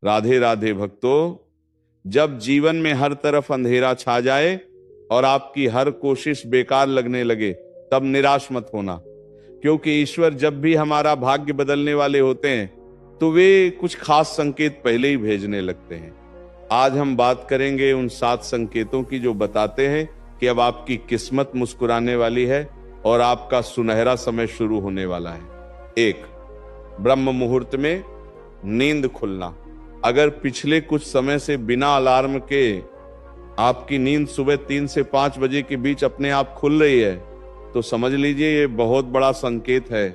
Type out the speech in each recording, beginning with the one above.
राधे राधे भक्तों। जब जीवन में हर तरफ अंधेरा छा जाए और आपकी हर कोशिश बेकार लगने लगे, तब निराश मत होना, क्योंकि ईश्वर जब भी हमारा भाग्य बदलने वाले होते हैं तो वे कुछ खास संकेत पहले ही भेजने लगते हैं। आज हम बात करेंगे उन 7 संकेतों की जो बताते हैं कि अब आपकी किस्मत मुस्कुराने वाली है और आपका सुनहरा समय शुरू होने वाला है। 1, ब्रह्म मुहूर्त में नींद खुलना। अगर पिछले कुछ समय से बिना अलार्म के आपकी नींद सुबह 3 से 5 बजे के बीच अपने आप खुल रही है, तो समझ लीजिए ये बहुत बड़ा संकेत है।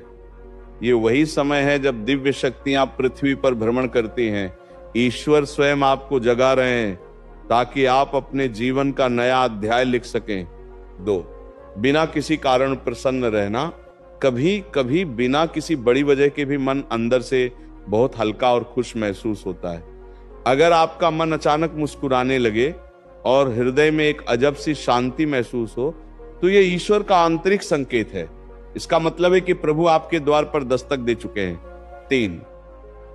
ये वही समय है जब दिव्य शक्तियां पृथ्वी पर भ्रमण करती हैं। ईश्वर स्वयं आपको जगा रहे हैं ताकि आप अपने जीवन का नया अध्याय लिख सकें। 2, बिना किसी कारण प्रसन्न रहना। कभी कभी बिना किसी बड़ी वजह के भी मन अंदर से बहुत हल्का और खुश महसूस होता है। अगर आपका मन अचानक मुस्कुराने लगे और हृदय में एक अजब सी शांति महसूस हो, तो ये ईश्वर का आंतरिक संकेत है। इसका मतलब है कि प्रभु आपके द्वार पर दस्तक दे चुके हैं। 3,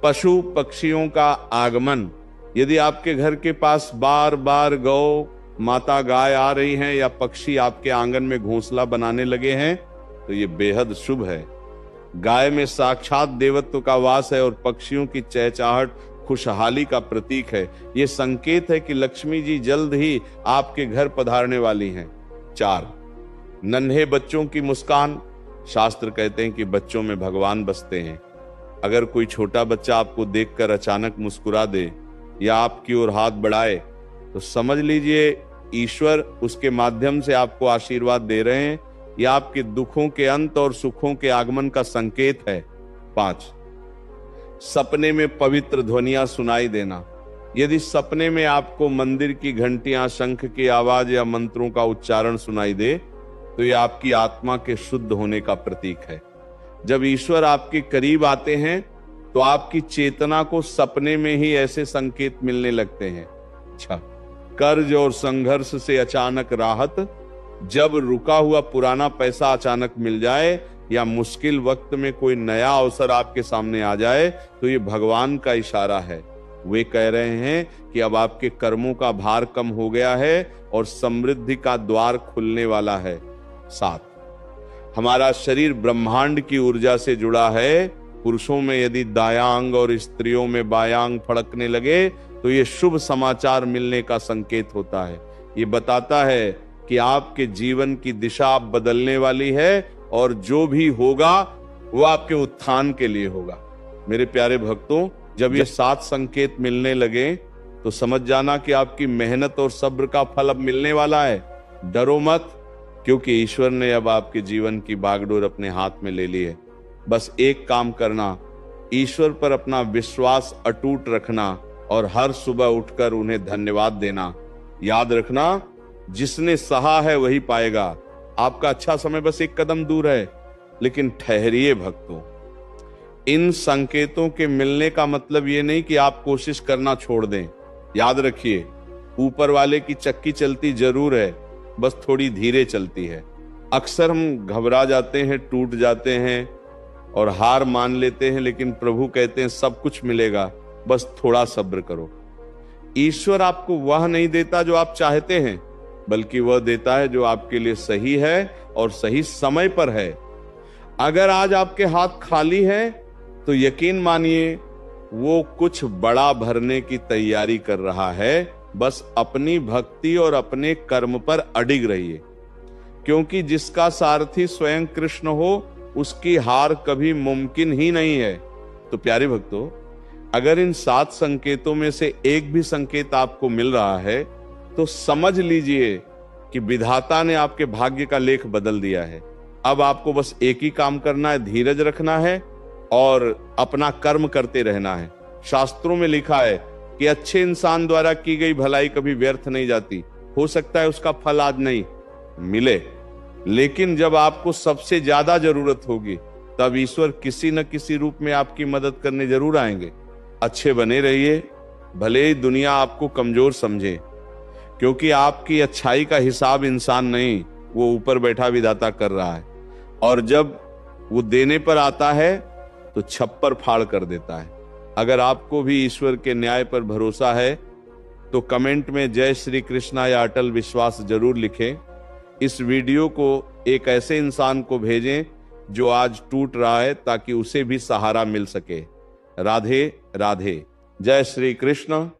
पशु पक्षियों का आगमन। यदि आपके घर के पास बार बार गौ माता गाय आ रही हैं या पक्षी आपके आंगन में घोंसला बनाने लगे हैं, तो ये बेहद शुभ है। गाय में साक्षात देवत्व का वास है और पक्षियों की चहचहाहट खुशहाली का प्रतीक है। ये संकेत है कि लक्ष्मी जी जल्द ही आपके घर पधारने वाली हैं। 4, नन्हे बच्चों की मुस्कान। शास्त्र कहते हैं कि बच्चों में भगवान बसते हैं। अगर कोई छोटा बच्चा आपको देखकर अचानक मुस्कुरा दे या आपकी ओर हाथ बढ़ाए, तो समझ लीजिए ईश्वर उसके माध्यम से आपको आशीर्वाद दे रहे हैं। यह आपके दुखों के अंत और सुखों के आगमन का संकेत है। 5, सपने में पवित्र ध्वनियां सुनाई देना। यदि सपने में आपको मंदिर की घंटियां, शंख की आवाज या मंत्रों का उच्चारण सुनाई दे, तो यह आपकी आत्मा के शुद्ध होने का प्रतीक है। जब ईश्वर आपके करीब आते हैं तो आपकी चेतना को सपने में ही ऐसे संकेत मिलने लगते हैं। अच्छा, कर्ज और संघर्ष से अचानक राहत। जब रुका हुआ पुराना पैसा अचानक मिल जाए या मुश्किल वक्त में कोई नया अवसर आपके सामने आ जाए, तो ये भगवान का इशारा है। वे कह रहे हैं कि अब आपके कर्मों का भार कम हो गया है और समृद्धि का द्वार खुलने वाला है। 7, हमारा शरीर ब्रह्मांड की ऊर्जा से जुड़ा है। पुरुषों में यदि दायां अंग और स्त्रियों में बायां अंग फड़कने लगे, तो ये शुभ समाचार मिलने का संकेत होता है। ये बताता है कि आपके जीवन की दिशा अब बदलने वाली है और जो भी होगा वो आपके उत्थान के लिए होगा। मेरे प्यारे भक्तों, जब ये 7 संकेत मिलने लगे तो समझ जाना कि आपकी मेहनत और सब्र का फल अब मिलने वाला है। डरो मत, क्योंकि ईश्वर ने अब आपके जीवन की बागडोर अपने हाथ में ले ली है। बस एक काम करना, ईश्वर पर अपना विश्वास अटूट रखना और हर सुबह उठकर उन्हें धन्यवाद देना। याद रखना, जिसने सहा है वही पाएगा। आपका अच्छा समय बस एक कदम दूर है, लेकिन ठहरिए भक्तों। इन संकेतों के मिलने का मतलब ये नहीं कि आप कोशिश करना छोड़ दें। याद रखिए, ऊपर वाले की चक्की चलती जरूर है, बस थोड़ी धीरे चलती है। अक्सर हम घबरा जाते हैं, टूट जाते हैं और हार मान लेते हैं, लेकिन प्रभु कहते हैं सब कुछ मिलेगा, बस थोड़ा सब्र करो। ईश्वर आपको वह नहीं देता जो आप चाहते हैं, बल्कि वह देता है जो आपके लिए सही है और सही समय पर है। अगर आज आपके हाथ खाली है, तो यकीन मानिए वो कुछ बड़ा भरने की तैयारी कर रहा है। बस अपनी भक्ति और अपने कर्म पर अडिग रहिए, क्योंकि जिसका सारथी स्वयं कृष्ण हो उसकी हार कभी मुमकिन ही नहीं है। तो प्यारे भक्तों, अगर इन 7 संकेतों में से एक भी संकेत आपको मिल रहा है, तो समझ लीजिए कि विधाता ने आपके भाग्य का लेख बदल दिया है। अब आपको बस एक ही काम करना है, धीरज रखना है और अपना कर्म करते रहना है। शास्त्रों में लिखा है कि अच्छे इंसान द्वारा की गई भलाई कभी व्यर्थ नहीं जाती। हो सकता है उसका फल आज नहीं मिले, लेकिन जब आपको सबसे ज्यादा जरूरत होगी, तब ईश्वर किसी न किसी रूप में आपकी मदद करने जरूर आएंगे। अच्छे बने रहिए, भले ही दुनिया आपको कमजोर समझे, क्योंकि आपकी अच्छाई का हिसाब इंसान नहीं, वो ऊपर बैठा विधाता कर रहा है। और जब वो देने पर आता है तो छप्पर फाड़ कर देता है। अगर आपको भी ईश्वर के न्याय पर भरोसा है तो कमेंट में जय श्री कृष्णा या अटल विश्वास जरूर लिखें। इस वीडियो को एक ऐसे इंसान को भेजें जो आज टूट रहा है, ताकि उसे भी सहारा मिल सके। राधे राधे। जय श्री कृष्ण।